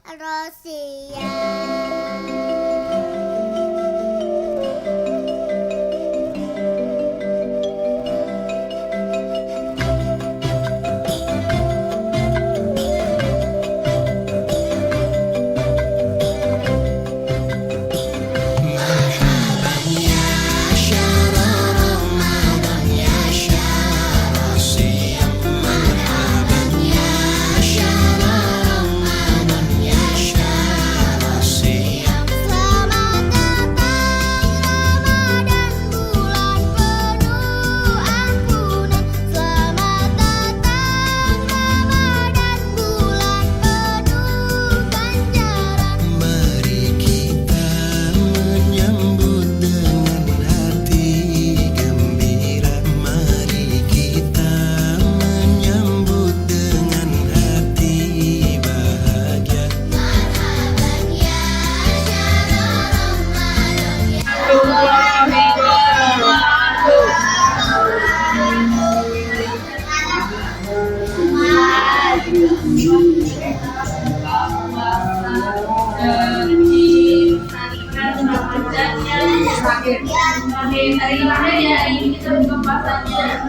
Rosia. Hari raya ini kita buka puasanya.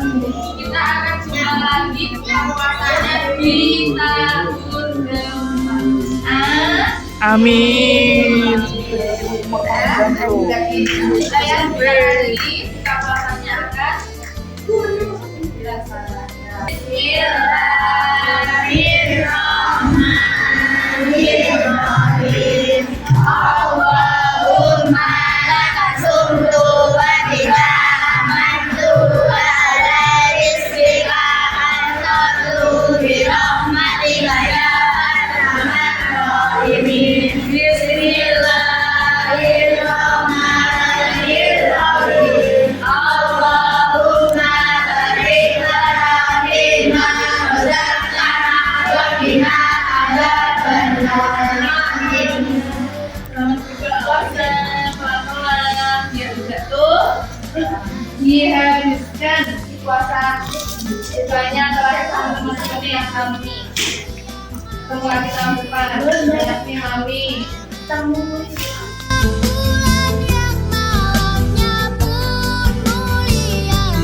Kita akan coba lagi buka puasanya di tahun depan. Amin. Saya lagi buka puasanya akan dilaksanakan. Bismillahirrahmanirrahim. Allahumma lakal sumtu wa bika amantu ala rizqika antatu bi rahmatika ya arhamar rahimin. Bismillahirrahmanirrahim. Allahumma barik lana fima razaqtana wa qina adzabannar. Pelan-pelan biar jatuh dihabiskan di puasa siswanya terakhir teman-teman yang kami semua kita depan hati mami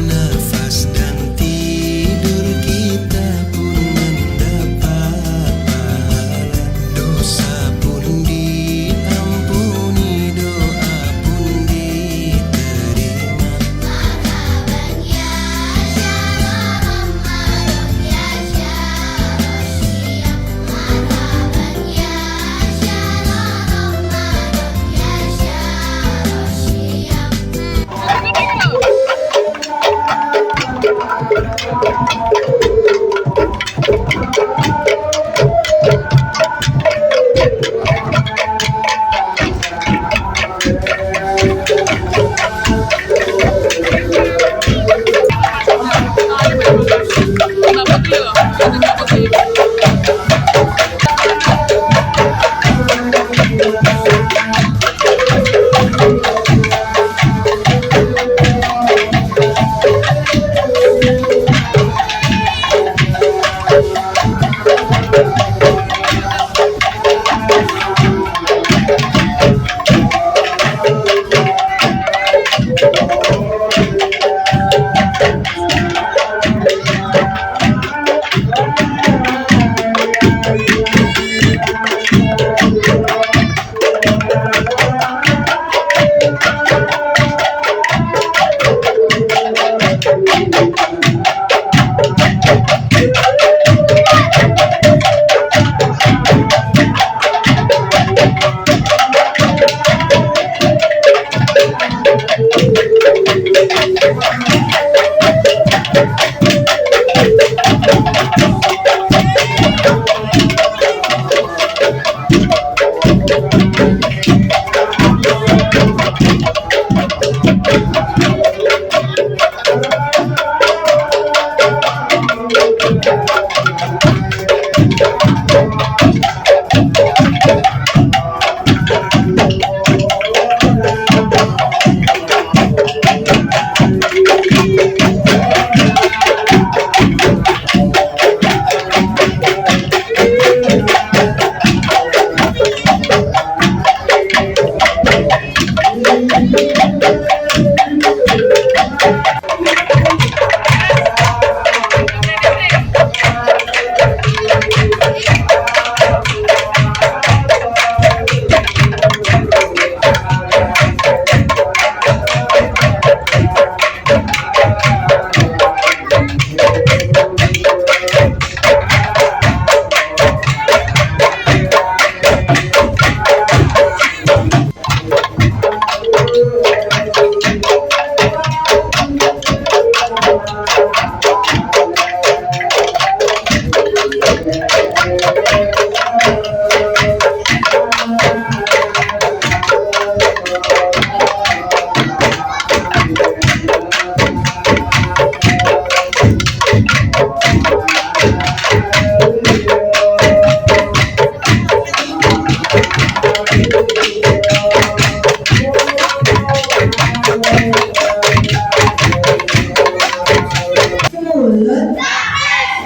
Nafas dan tidur kita pun mendapat pahala. Dosa pun diampuni, doa pun diterima. Marhaban ya syahrul Ramadan ya syahrul Siyam. Marhaban ya syahrul Ramadan ya syahrul Siyam.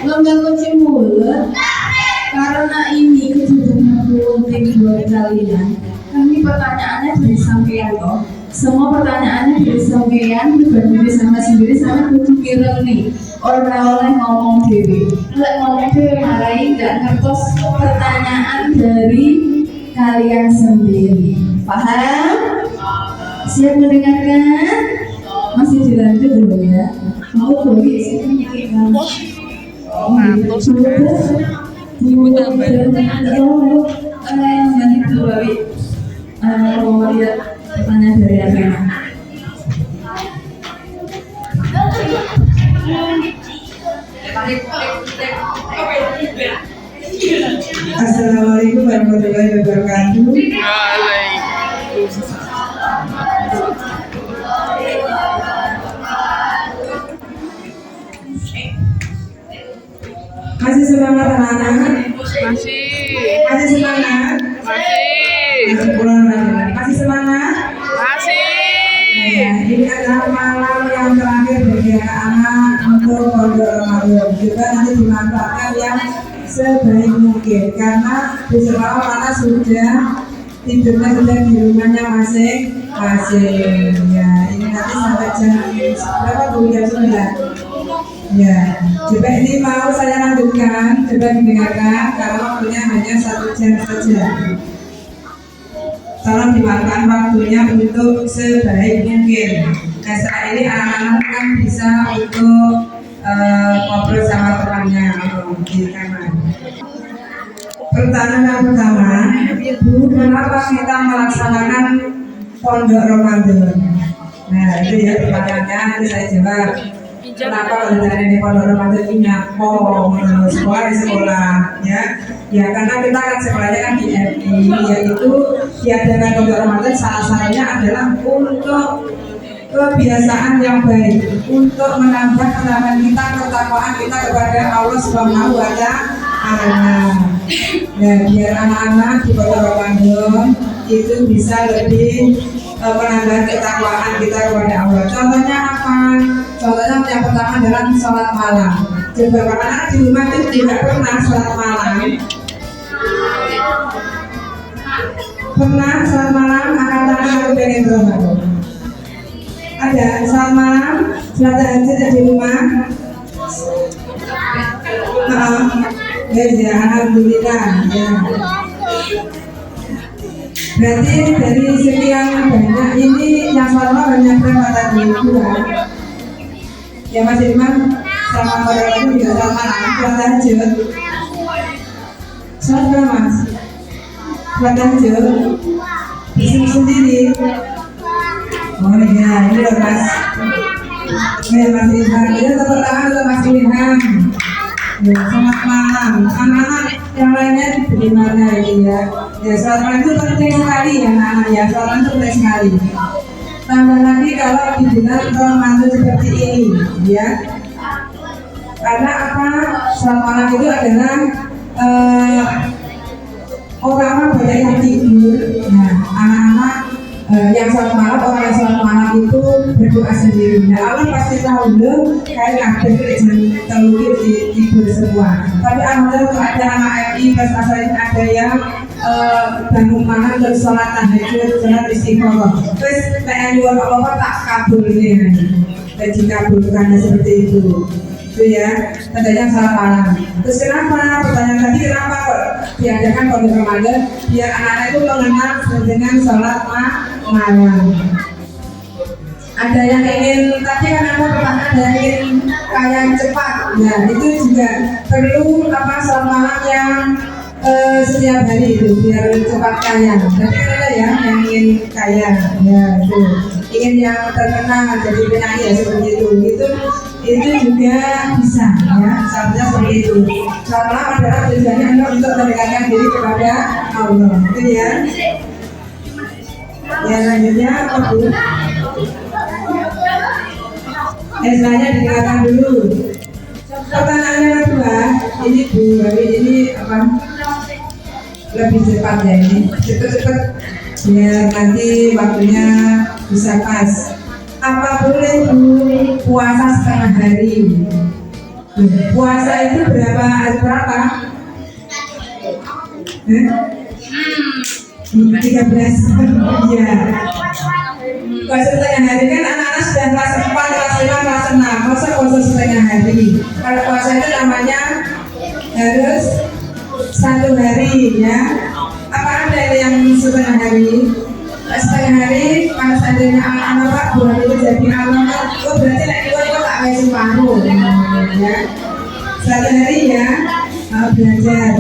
lomba kunci mulut karena ini kejujuran penting buat kalian. Kami pertanyaannya dari sampean loh. Semua pertanyaannya dari sampean berbagi sama sendiri sama kudu kira nih. Orang oleh ngomong dewi. Lek ngomong dewi marahi nggak ngertos pertanyaan dari kalian sendiri. Paham? Siap mendengarkan? Masih dilanjut dulu ya. Mau beli sih penyakit mau lihat pertanyaan dari apa? Assalamualaikum warahmatullahi wabarakatuh. Masih semangat anak-anak? Masih semangat? Masih semangat? Ya, ini adalah malam yang terakhir bagi anak-anak untuk pondok Ramadan. Juga nanti dimanfaatkan yang sebaik mungkin karena besok malam anak sudah tidurnya sudah di rumahnya masing-masing. Ya, ini nanti sampai jam berapa Bu? Jam 9. Ya, coba ini mau saya lanjutkan, coba didengarkan karena waktunya hanya 1 jam saja. Tolong dimanfaatkan waktunya untuk sebaik mungkin. Nah, saat ini anak-anak kan bisa untuk ngobrol sama temannya di kamar. Pertanyaan yang pertama, Bu, kenapa kita melaksanakan pondok Ramadan? Nah, itu ya pertanyaannya, nanti saya jawab. Kenapa kalau dari pondok Ramadan ini sekolah ya? Ya karena kita kan sekolahnya kan di FI, yaitu diadakan pondok Ramadan salah satunya adalah untuk kebiasaan yang baik, untuk menambah ketakwaan kita, ketakwaan kita kepada Allah Subhanahu wa Ta'ala. Ya, biar anak-anak di pondok Ramadan itu bisa lebih menambah ketakwaan kita kepada Allah. Contohnya apa? Contohnya yang pertama adalah sholat malam. Coba anak-anak di rumah itu tidak pernah sholat malam. Pernah sholat malam? Angkat-angkat aku pengen Ramadan. Ada sholat malam, sholat tahajud di rumah. Ya, alhamdulillah. Ya. Berarti dari sekian banyak ini yang sholat banyak berapa tadi? 2. Ya Mas Irman sama orang lain juga sholat malam, sholat tahajud. Sholat berapa Mas? Sholat tahajud sendiri. Oh iya, ini loh Mas. Ya Mas Irman, itu tepuk tangan untuk Mas Irman. Ya, selamat malam. Anak-anak yang lainnya di mana ini ya? Ya, sholat malam itu penting sekali ya anak-anak ya. Sholat malam itu penting sekali. Tambah lagi kalau di bulan Ramadan seperti ini, ya. Karena apa? Sholat malam itu adalah orang-orang banyak yang tidur. Nah, anak-anak yang sholat malam, orang yang sholat malam itu berdoa sendiri. Nah, Allah pasti tahu loh, kayak ada jam terlalu tidur semua. Tapi alhamdulillah ada anak FI pas asalnya ada yang bangun malam terus sholat tahajud, sholat istiqomah. Terus kayak nyuwun Allah tak kabulnya, dan dikabulkan seperti itu. Itu ya, tandanya sholat malam. Terus kenapa? Pertanyaan tadi kenapa kok diadakan pondok Ramadan? Biar anak-anak itu mengenal dengan sholat malam. Ada yang ingin, tadi kan aku pertanyaan ada yang ingin kaya cepat. Ya, itu juga perlu apa sholat malam yang setiap hari itu biar cepat kaya. Jadi ada ya yang ingin kaya, ya itu ingin yang terkenal jadi penyanyi ya seperti itu juga bisa ya, seharusnya seperti itu. Sholat adalah tujuannya untuk mendekatkan diri kepada Allah, itu ya. Ya lanjutnya apa Bu? Selanjutnya didengarkan dulu. Pertanyaan yang kedua, ini Bu, ini apa? Lebih cepat ya ini, cepet-cepet biar nanti waktunya bisa pas. Apa boleh Bu puasa setengah hari? Puasa itu berapa hari berapa? 13. Iya. Puasa setengah hari kan anak-anak sudah kelas 4, kelas 5, kelas 6. Masa puasa setengah hari? Kalau puasa itu namanya harus 1 hari ya. Apa ada yang setengah hari? Setengah hari kalau seandainya anak-anak Pak bulan itu jadi anak, oh berarti nek dua itu tak kasih paruh ya. 1 hari ya belajar.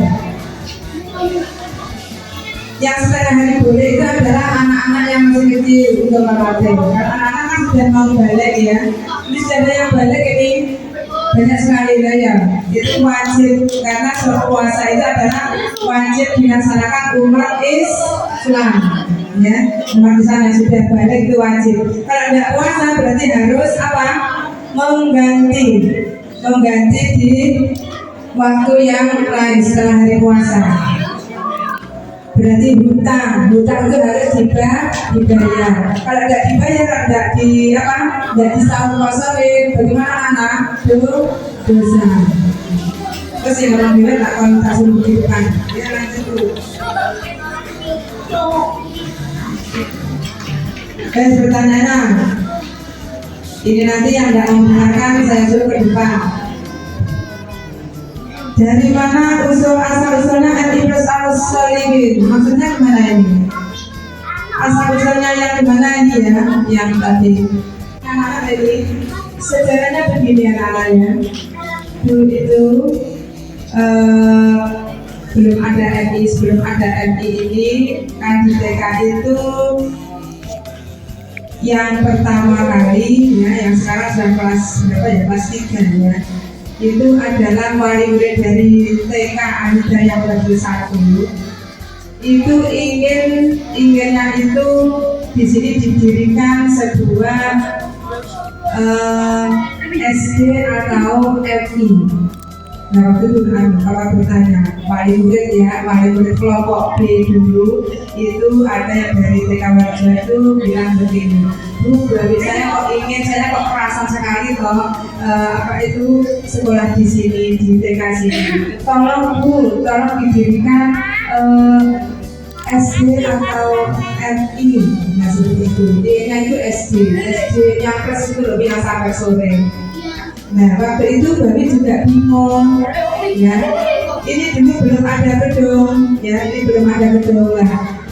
Yang setengah hari boleh itu adalah anak-anak yang masih kecil untuk belajar. Kalau anak-anak kan sudah mau balik ya. Ini sudah ada yang balik ini banyak sekali ya. Itu wajib karena puasa itu adalah wajib dilaksanakan umat Islam. Ya, umat Islam yang sudah balik itu wajib. Kalau tidak puasa berarti harus apa? Mengganti di waktu yang lain setelah hari puasa. Berarti hutang itu harus dibayar. Kalau tidak dibayar, tidak disahur kosongin, bagaimana anak? Itu dosa. Terus yang orang bilang tak kontak suruh di depan. Ya lanjut dulu. Pertanyaan. Ini nanti yang tidak menggunakan saya suruh ke depan. Dari mana asal-usulnya Al-Iblis Al-Solihin? Maksudnya gimana ini? Asal-usulnya yang gimana ini ya? Yang tadi anak-anak tadi sejarahnya begini anak-anaknya. Dulu itu belum ada MI, sebelum ada MI ini kan di TK itu yang pertama kali ya, yang sekarang sudah kelas berapa ya? Kelas 3 ya. Itu adalah wali murid dari TK Al-Hidayah Negeri 1. Itu inginnya itu di sini didirikan sebuah SD atau FI. Nah waktu itu kalau bertanya wali murid kelompok B dulu itu ada yang dari TK Warga itu bilang begini, Bu, saya kok perasaan sekali toh itu sekolah di sini di TK sini. Tolong Bu, tolong didirikan SD atau FI. Nah seperti itu. D-nya itu SD yang plus itu lebih yang sampai sore. Nah waktu itu Babi juga bingung ya. Ini dulu belum ada gedung ya, ini belum ada gedung lah.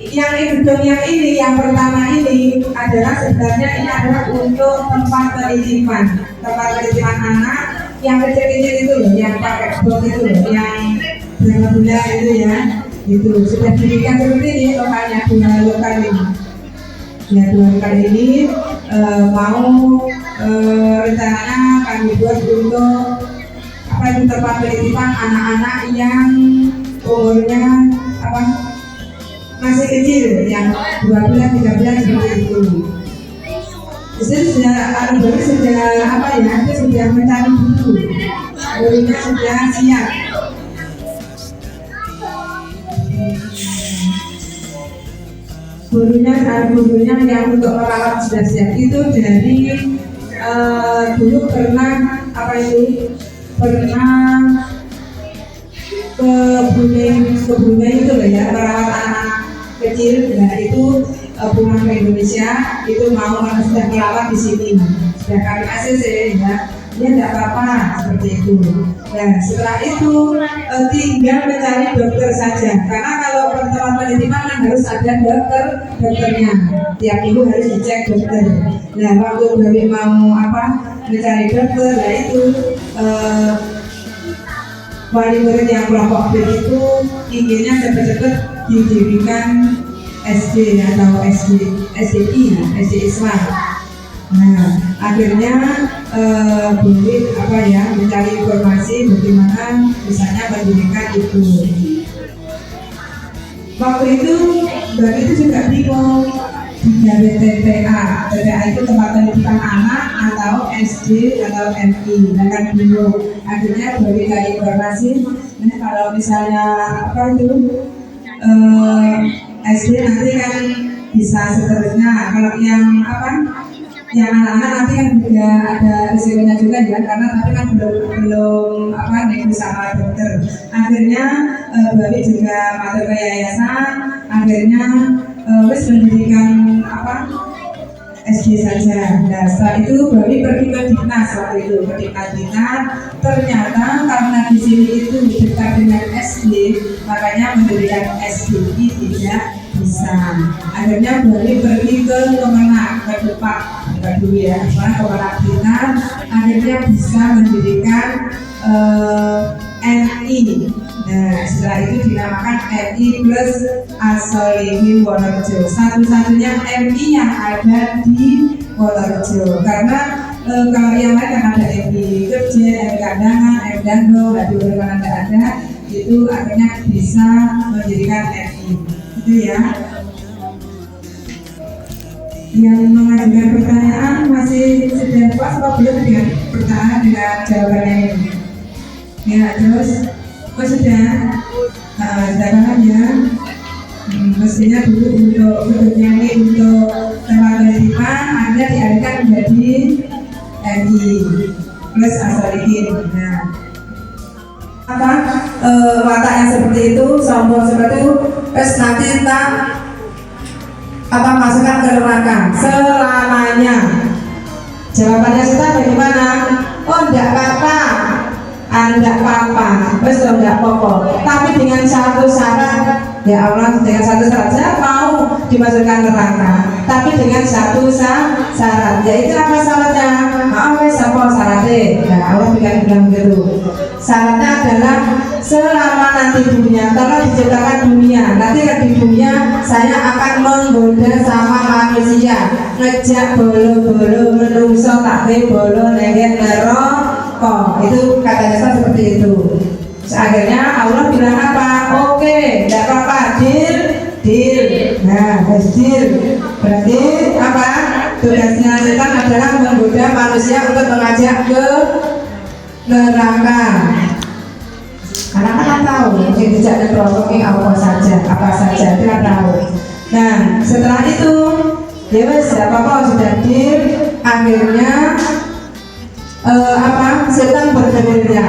Yang gedung yang ini, yang pertama ini adalah sebenarnya ini adalah untuk tempat penitipan anak yang kecil-kecil itu loh, yang pakai box itu loh, yang berapa bulan itu ya, itu sudah didirikan seperti ini lokalnya, 2 lokal ini. Ya 2 lokal ini mau rencananya kami buat untuk itu tempat penitipan anak-anak yang umurnya masih kecil, yang 2 bulan, 3 bulan seperti itu. Jadi sudah sudah mencari buku, gurunya sudah siap. Gurunya yang untuk merawat sudah siap. Itu dari dulu pernah ke Brunei itu loh ya, merawat anak kecil. Nah itu pulang ke Indonesia itu mau sudah merawat di sini, sudah kami ACC ya, dia tidak apa-apa seperti itu. Nah setelah itu tinggal mencari dokter saja, karena kalau tempat penitipan harus ada dokternya, tiap minggu harus dicek dokter. Nah waktu kami mau mencari dokter, nah itu wali murid yang kelompok B itu inginnya cepat-cepat didirikan SD atau SDI Islam. Nah akhirnya boleh mencari informasi bagaimana misalnya mendirikan itu. Waktu itu Mbak itu juga bingung dari TPA itu tempat penitipan anak atau SD atau MI, kan bingung. Akhirnya boleh cari informasi. Nah kalau misalnya SD nanti kan bisa seterusnya. Kalau yang yang anak-anak nanti kan juga ada risikonya juga ya, karena tapi kan belum nego sama dokter. Akhirnya Babi juga matur ke yayasan, akhirnya wis mendirikan SD saja. Nah setelah itu Babi pergi ke dinas waktu itu, ke dinas. Ternyata karena di sini itu dekat dengan SD, makanya mendirikan SDI tidak bisa. Akhirnya Babi pergi ke Kemenak, ke Depak, dulu ya, Kemenak dinas. Akhirnya bisa mendirikan NI. Nah setelah itu dinamakan NI plus As-Sholihin Wonorejo, satu-satunya NI yang ada di Wonorejo. Karena kalau yang lain kan ada MI Kerja, MI Kandangan, MI Danggo, tapi karena tidak ada, itu akhirnya bisa mendirikan NI. Itu ya. Yang mengajukan pertanyaan masih sudah puas atau belum dengan pertanyaan dengan jawabannya ini? Ya terus, sudah banget ya. Mestinya dulu untuk bentuknya ini untuk tempat penitipan Anda dialihkan menjadi MI plus As-Sholihin. Nah, watak yang seperti itu, sombong seperti itu, terus nanti tak masukkan ke neraka selamanya. Jawabannya kita bagaimana? Oh enggak apa-apa, enggak apa-apa, terus enggak apa-apa. Tapi dengan satu syarat, ya Allah, dengan satu syarat saya mau dimasukkan neraka. Tapi dengan satu syarat, yaitu apa syaratnya? Maaf, siapa syaratnya? Nah Allah bilang gitu. Syaratnya adalah selama nanti dunia, kalau diciptakan dunia, nanti di dunia saya akan menggoda sama manusia, ngejak bolo-bolo menungso takbe bolo nengget neraka. Itu katanya seperti itu. Akhirnya Allah bilang apa? Oke, tidak apa-apa, deal. Nah, deal. Berarti apa? Tugasnya setan adalah menggoda manusia untuk mengajak ke neraka. Karena kan tahu, mungkin tidak ada protokol apa saja, kita tahu. Nah, setelah itu, ya wes, apa sudah deal. Akhirnya setan bergerilya.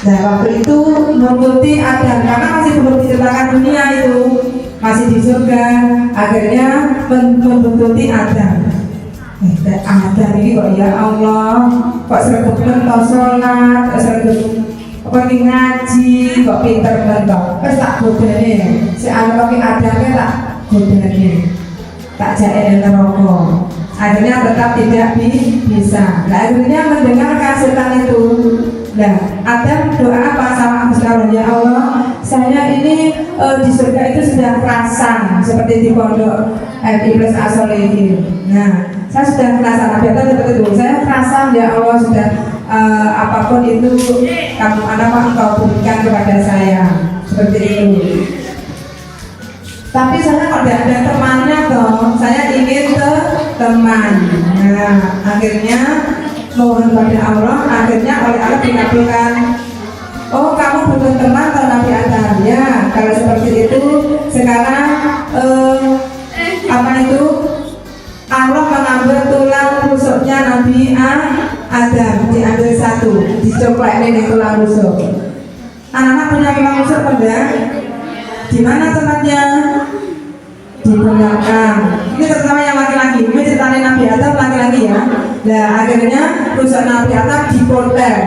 Nah waktu itu mengikuti Adam, karena masih belum diciptakan dunia itu, masih di surga. Akhirnya mengikuti Adam. Adam ini kok ya Allah, kok sergap mentok sholat, kok sergap ngaji, kok pinter mentok. Terus tak godane, si anak Adamnya tak godane, tak jahe neraka. Akhirnya tetap tidak bisa. Nah, akhirnya mendengarkan setan itu. Nah, Adam doa apa sama Gusti Allah? Ya Allah, saya ini di surga itu sudah kerasan seperti di pondok MI plus As-Sholihin. Nah, saya sudah kerasan. Nabi Adam seperti itu. Saya kerasan ya Allah sudah apapun itu kamu engkau berikan kepada saya seperti itu. Tapi saya kok tidak ada temannya dong. Saya ingin ke teman. Nah, akhirnya mohon pada Allah, akhirnya oleh Allah dikabulkan. Oh, kamu butuh teman atau Nabi Adam? Ya, kalau seperti itu sekarang Allah mengambil tulang rusuknya Nabi Adam, diambil satu, dicoplek ini tulang rusuk. Anak-anak punya tulang rusuk enggak? Di mana tempatnya? Di belakang. Ini terutama yang laki-laki. Ini ceritanya Nabi Adam laki-laki ya. Nah akhirnya rusuk Nabi Adam dipotong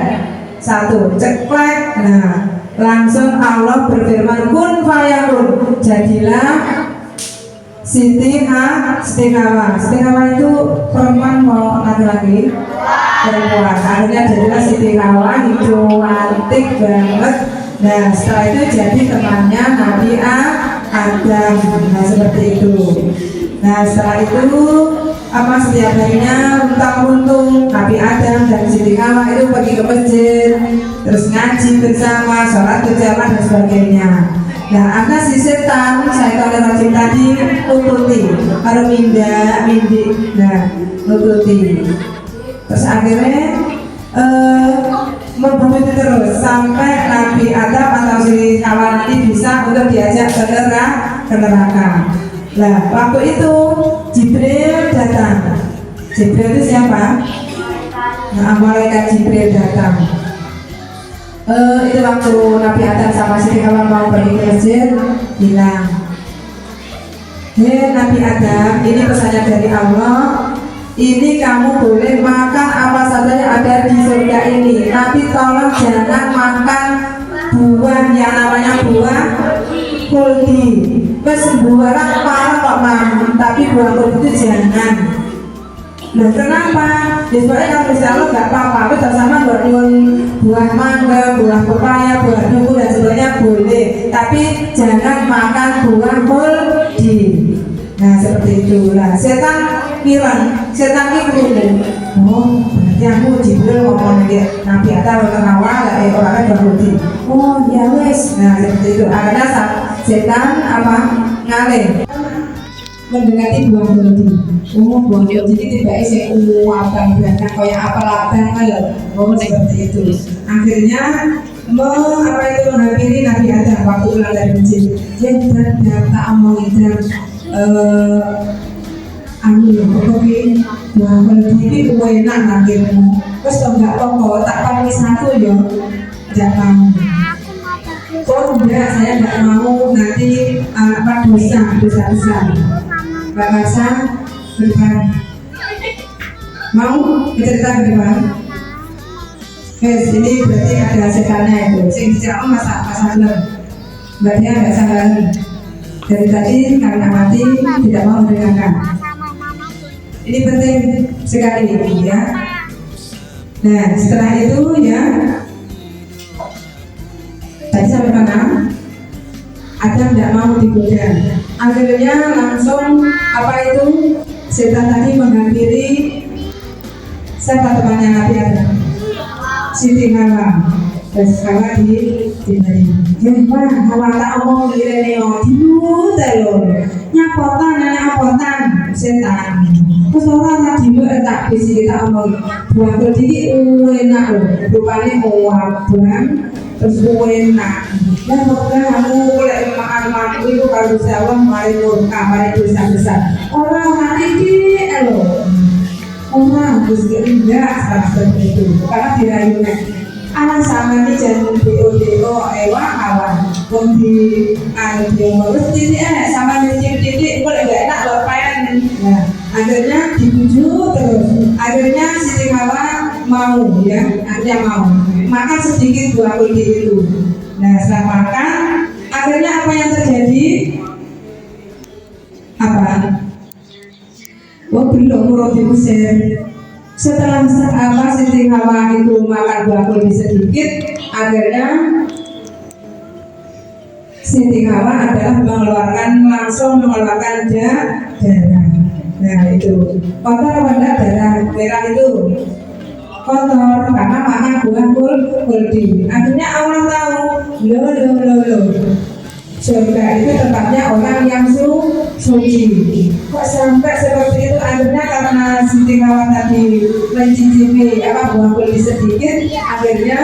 satu, ceklek. Nah langsung Allah berfirman kun fayakun, jadilah Siti Hawa. Siti Hawa itu perempuan mau laki-laki? Perempuan. Akhirnya jadilah Siti Hawa, cantik banget. Nah setelah itu jadi temannya Nabi Adam. Nah seperti itu. Nah setelah itu setiap harinya untung Nabi Adam dan Siti Hawa itu pergi ke masjid, terus ngaji bersama, sholat berjamaah dan sebagainya. Nah si setan, syaitan rajim tadi nututi, kalau mindi, nah nututi. Terus akhirnya membunuh terus sampai Nabi Adam atau Siti Hawa nanti bisa untuk diajak ke neraka. Nah waktu itu Jibril datang. Jibril itu siapa? Nah, malaikat Jibril datang. Itu waktu Nabi Adam sama Siti Hawa mau pergi ke masjid, bilang, hei Nabi Adam, ini pesannya dari Allah. Ini kamu boleh makan apa saja yang ada di surga ini, tapi tolong jangan makan buah yang namanya buah kuldi. Wes buah parah kok mam, tapi buah kuldi itu jangan. Nah kenapa? Ya sebenarnya kalau misalnya Allah nggak apa-apa, itu sama buah mangga, buah pepaya, buah duku dan sebagainya boleh, tapi jangan makan buah kuldi. Nah seperti itulah. Setan bilang, setan itu oh berarti aku Jibril ngomong lagi Nabi Adam orang orangnya berhenti. Oh ya wes. Nah seperti itu. Akhirnya setan apa ngalih mendekati buah kuldi. Oh buah kuldi ini tiba isi abang berangkat kayak apa labang kalau. Oh seperti itu. Akhirnya apa itu menghampiri Nabi Adam waktu pulang dari masjid. Dia tak omongin anu lho kok iki buah kuldi iki enak nanggirmu. Wes kok enggak apa-apa tak pakai satu yo. Jangan oh enggak, saya enggak mau nanti dosa besar. Mbak Marsa berdepan. Mau cerita ke depan? Guys, ini berarti ada setannya itu. Sing dijawab masa belum. Mbak dia enggak sabar. Dari tadi karena mati tidak mau mendengarkan. Ini penting sekali ya. Nah setelah itu ya, tadi sampai mana? Adam tidak mau digoda. Akhirnya langsung apa itu? Setan tadi menghampiri siapa temannya Nabi Adam? Siti Hawa. Terus Hawa diberi. Wah, Hawa tak omong ngirene dulu telur. Nyapotan setan. Terus orang tadi tak bisi kita omong buah kuldi ini enak loh. Rupanya abang terus enak. Dan pokoknya kamu boleh makan itu kalau saya mari murka, mari dosa besar. Orang hari ini loh. Orang harus enggak seperti itu karena dirayunya. Anak sama ini jangan deo awan di terus titik sama titik boleh nggak enak loh payan. Nah akhirnya dibujuk terus akhirnya Siti Hawa mau ya akhirnya mau makan sedikit buah kuldi itu. Nah setelah makan akhirnya apa yang terjadi? Apa? Belum murah diusir. Setelah Siti Hawa itu makan buah kuldi sedikit, akhirnya Siti Hawa adalah langsung mengeluarkan darah. Nah itu kotor apa enggak darah merah itu? Kotor karena makan buah kuldi. Akhirnya orang tahu, loh. Surga itu tempatnya orang yang suci. Kok sampai seperti itu? Akhirnya karena Siti Hawa tadi mencicipi buah kuldi sedikit, akhirnya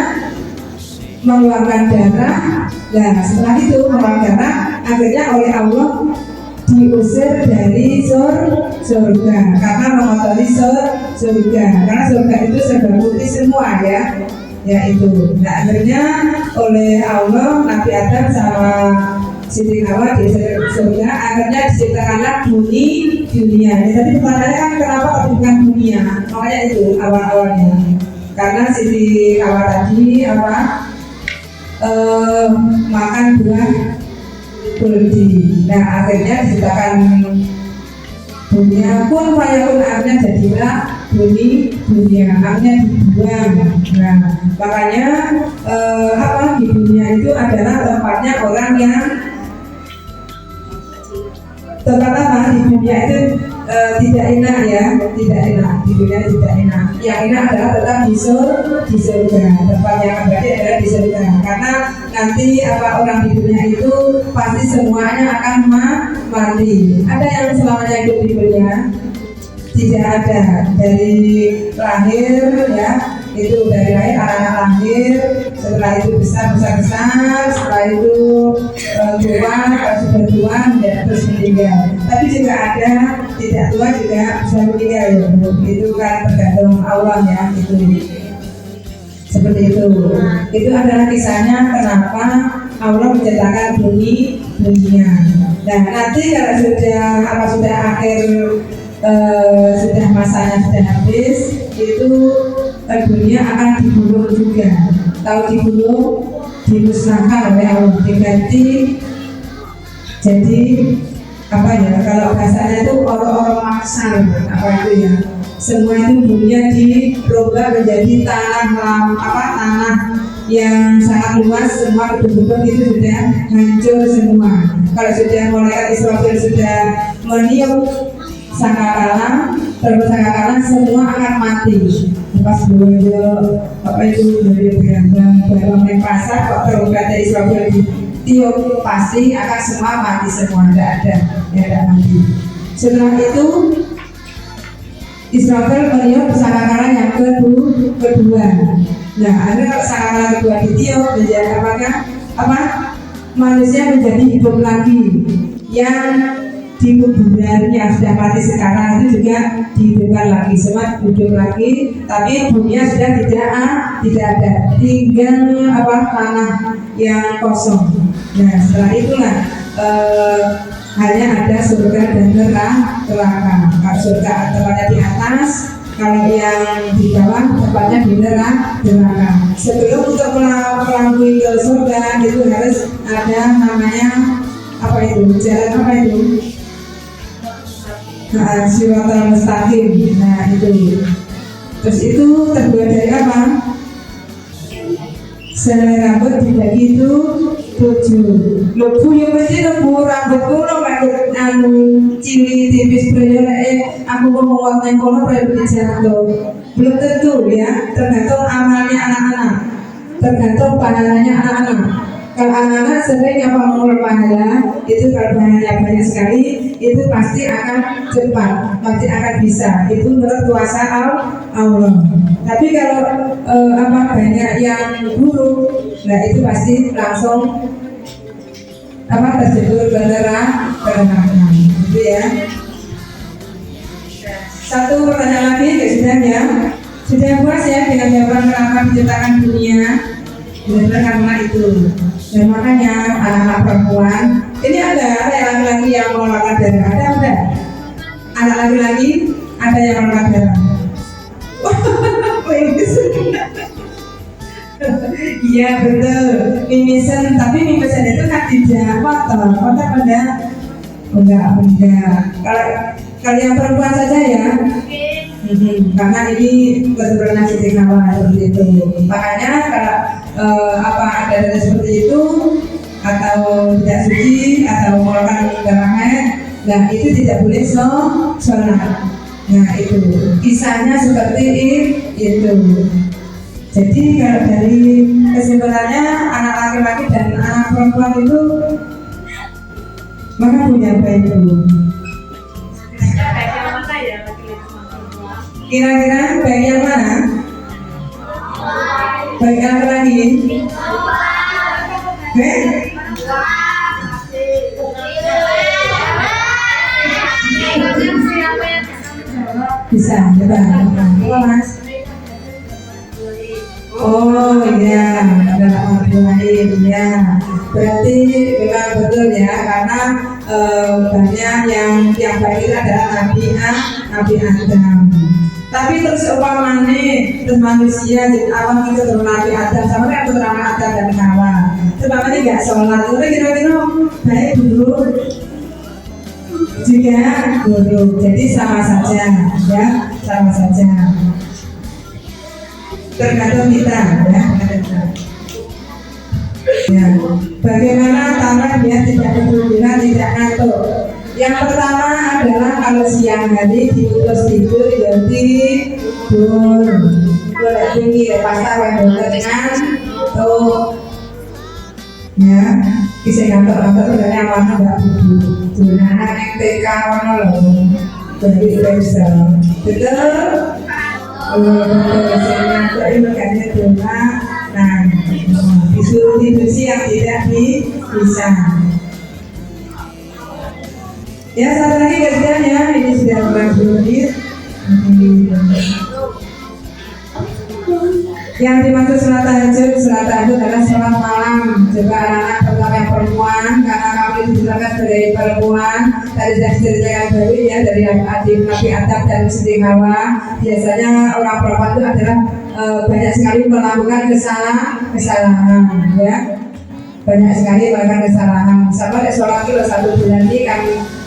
mengeluarkan darah. Nah setelah itu mengeluarkan darah, akhirnya oleh Allah diusir dari surga karena mengotori surga. Karena surga itu serba putih semua ya itu. Nah akhirnya oleh Allah Nabi Adam sama Siti Hawa di surga, akhirnya diciptakanlah dunia. Jadi pertanyaannya kan kenapa bukan dunia? Makanya itu awal-awalnya. Karena Siti Hawa tadi makan buah kuldi. Nah akhirnya diciptakan dunia pun akhirnya jadilah dunia akhirnya dibuang. Nah makanya di dunia itu adalah tempatnya orang yang di dunia itu tidak enak ya, tidak enak di dunia tidak enak. Yang enak adalah tetap di surga. Tempat yang abadi adalah di surga. Karena nanti orang di dunia itu pasti semuanya akan mati. Ada yang selamanya hidup di dunia? Tidak ada. Dari lahir ya, itu dari lahir anak-anak lahir, setelah itu besar, setelah itu tua, sudah tua dan terus meninggal. Tapi juga ada tidak tua juga bisa meninggal ya, Bu. Itu kan tergantung Allah ya, itu seperti itu. Itu adalah kisahnya kenapa Allah menciptakan dunia. Nah nanti kalau sudah akhir sudah masanya sudah habis, itu dunia akan dibunuh juga. Tahu dibunuh, dimusnahkan oleh Allah, diganti jadi apa ya, kalau bahasanya itu orang-orang maksar, apa itu ya, semua itu dunia dirubah menjadi tanah yang sangat luas, semua gedung-gedung itu sudah hancur semua. Kalau sudah malaikat Israfil sudah meniup sangkakala, terus sangkakala semua akan mati. Pas dulu apa itu dari barang yang pasar kok terus kata Israfil tiup pasti akan semua mati semua, tidak ada yang tidak mati. Setelah itu Israfil meniup sangkakala yang kedua. Nah, ada kalau sangkakala kedua ditiup menjadi apa? Manusia menjadi hidup lagi. Yang di kuburan yang sudah mati sekarang itu juga dihidupkan lagi, semua hidup lagi, tapi dunia sudah tidak ada, tinggal tanah yang kosong. Nah setelah itulah hanya ada surga dan neraka. Kalau surga tempatnya di atas, kalau yang di bawah tempatnya di neraka. Sebelum untuk melalui ke surga itu harus ada namanya apa itu, jalan apa itu? Siratal mustaqim. Nah itu. Terus itu terbuat dari apa? Selai rambut dibagi itu 7. Lebu yang mesti lebu rambutku rambut cili tipis berjaya. Aku ngomong waktu yang kono jatuh. Belum tentu ya. Tergantung amalnya anak-anak. Tergantung pahalanya anak-anak. Kalau anak-anak sering apa mengulang pahala, itu kalau pahalanya banyak sekali, itu pasti akan cepat, pasti akan bisa. Itu menurut kuasa Allah. Tapi kalau banyak yang buruk, nah itu pasti langsung terjebur ke neraka. Gitu ya. Satu pertanyaan lagi, sudah ya? Sudah puas ya dengan jawaban kenapa diciptakan dunia? Benar karena itu. Dan makanya anak-anak perempuan ini ada yang laki-laki yang mengeluarkan darah, ada anak laki-laki ada yang mengeluarkan darah. Iya betul, mimisan, tapi mimisan itu kan tidak kotor enggak. Kalau yang perempuan saja ya. Karena ini keturunan Siti Hawa seperti itu. Makanya kalau ada dada seperti itu atau tidak suci atau mengeluarkan darah haid, nah itu tidak boleh sholat. Nah itu kisahnya seperti itu. Jadi kalau dari kesimpulannya anak laki-laki dan anak perempuan itu maka punya baik itu. Kira-kira baik yang mana? Baik yang lagi? Bisa, coba. Mas. Oh iya, adalah orang lain ya. Berarti memang betul ya, karena banyak yang baik itu adalah Nabi Adam. Tapi terus umpamanya terus manusia jadi awal itu turun Nabi Adam sama kan turun Adam dan Hawa. Umpamanya nggak sholat, itu kira-kira baik dulu juga buruk. Jadi sama saja ya, sama saja. Tergantung kita ya. Ya, bagaimana tangan dia tidak berhubungan, tidak ngantuk. Yang pertama adalah kalau siang hari diputus tidur ya tidur. Boleh tinggi pasar yang dengan tuh. Ya, bisa ngantuk sebenarnya warna nggak butuh. Anak yang TK warna loh, jadi bisa. Betul. Ngantuk itu makanya cuma. Nah, disuruh tidur siang tidak bisa. Ya, satu lagi kasihan ya, ini sudah berlanjut. Yang dimaksud sholat tahajud adalah sholat malam. Juga anak-anak terutama yang perempuan, karena kami disilakan sebagai perempuan dari ceritakan Bawi ya, dari adik Nabi Adam dan Siti Hawa. Biasanya orang perempuan itu adalah banyak sekali melakukan kesalahan ya, banyak sekali melakukan kesalahan. Sama sholat itu 1 bulan ini kan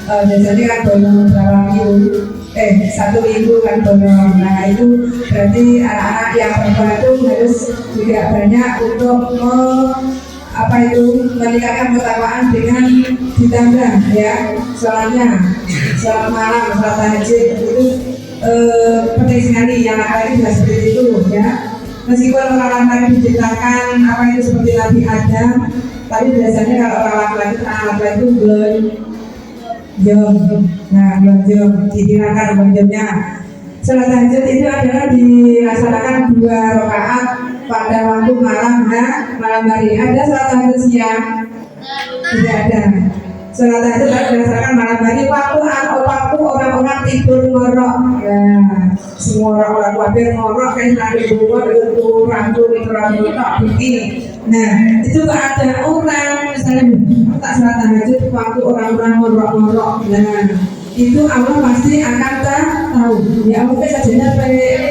biasanya kan bolong berapa minggu, 1 minggu kan bolong. Nah itu berarti anak-anak yang perempuan itu harus juga banyak untuk meningkatkan ketakwaan dengan ditambah ya sholatnya, sholat malam, sholat tahajud itu penting sekali. Yang laki-laki juga seperti itu ya. Meskipun orang laki diciptakan seperti Nabi Adam, tapi biasanya kalau orang laki-laki itu belum dihilangkan belumnya. Sholat tahajud itu adalah dilaksanakan 2 rakaat pada waktu malam hari. Ada sholat tahajud siang? Tidak ada. Sholat tahajud dilaksanakan malam hari waktu orang-orang tidur ngorok. Ya, semua orang kafir ngorok kan lagi buat itu rantu begini. Nah, itu ada orang misalnya tak sholat tahajud waktu orang-orang ngorok. Nah, itu Allah pasti akan tahu. Ya mungkin saja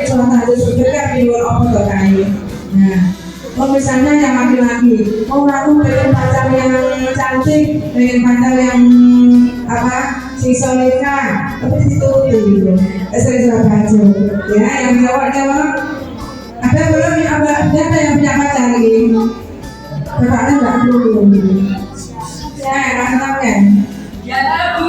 sholat tahajud sebentar di luar apa kain. Nah, misalnya yang laki-laki, aku pengen pacar yang cantik, pengen pacar yang si solehah, tapi dituruti gitu. Sering sholat tahajud. Ya, yang jawab ada belum yang punya pacar gitu. Bapaknya nggak dulu. Ya, rasanya kan? Ya tahu.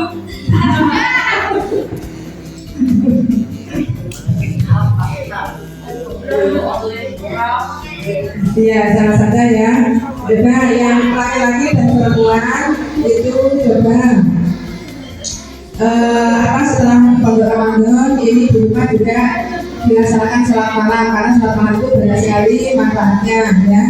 Iya, salah saja ya. Coba yang laki-laki dan perempuan itu coba setelah pondok Ramadan ini di rumah juga dilaksanakan sholat malam, karena sholat malam itu banyak sekali manfaatnya ya.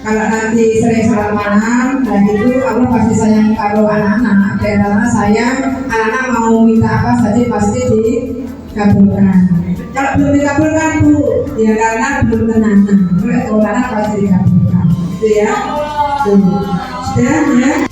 Kalau nanti sering sholat malam, dan itu Allah pasti sayang kalau anak-anak. Karena sayang, anak-anak mau minta apa saja pasti dikabulkan. Kalau belum dikabulkan Bu, ya karena belum tenang. Kalau anak pasti dikabulkan. Itu ya. Sudah ya.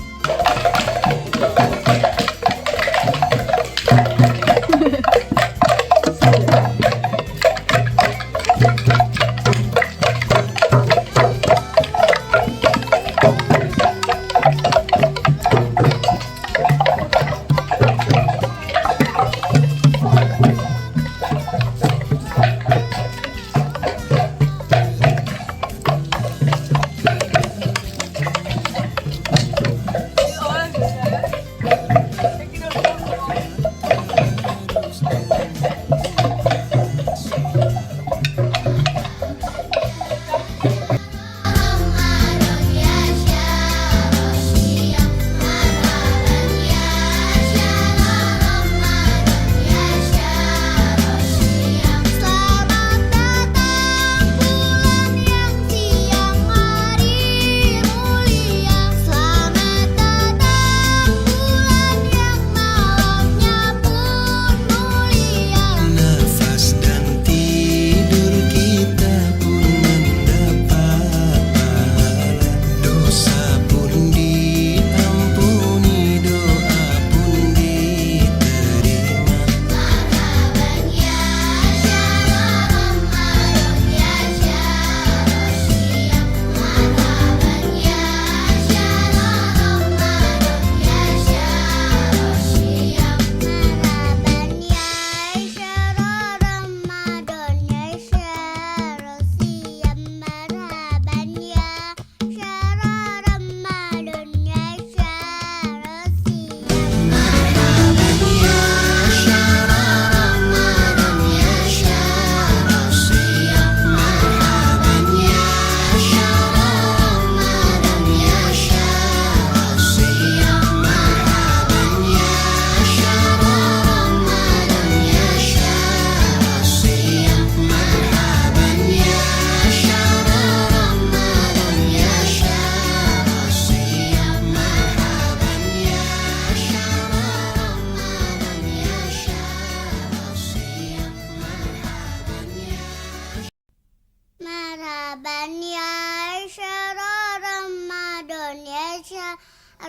syahra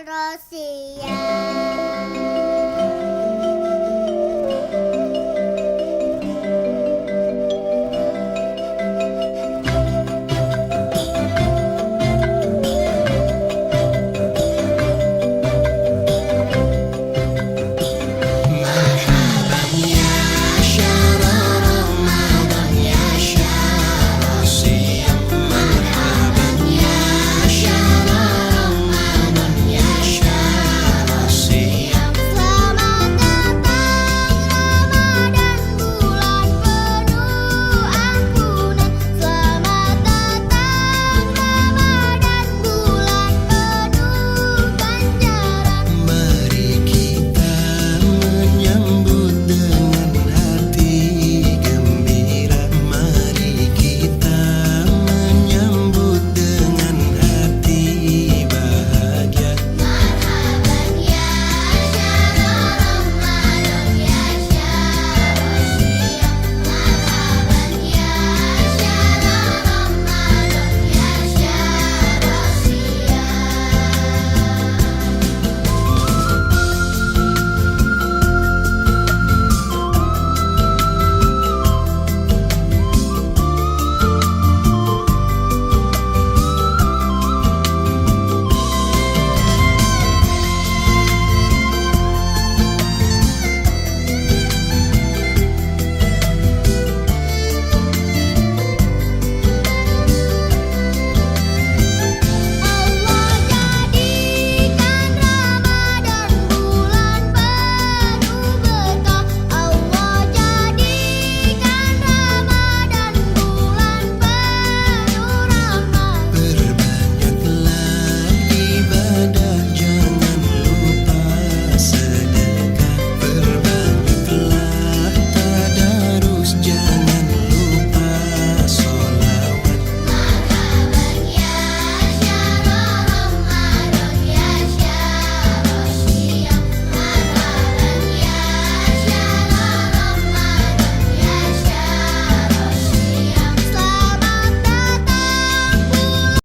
rosiyah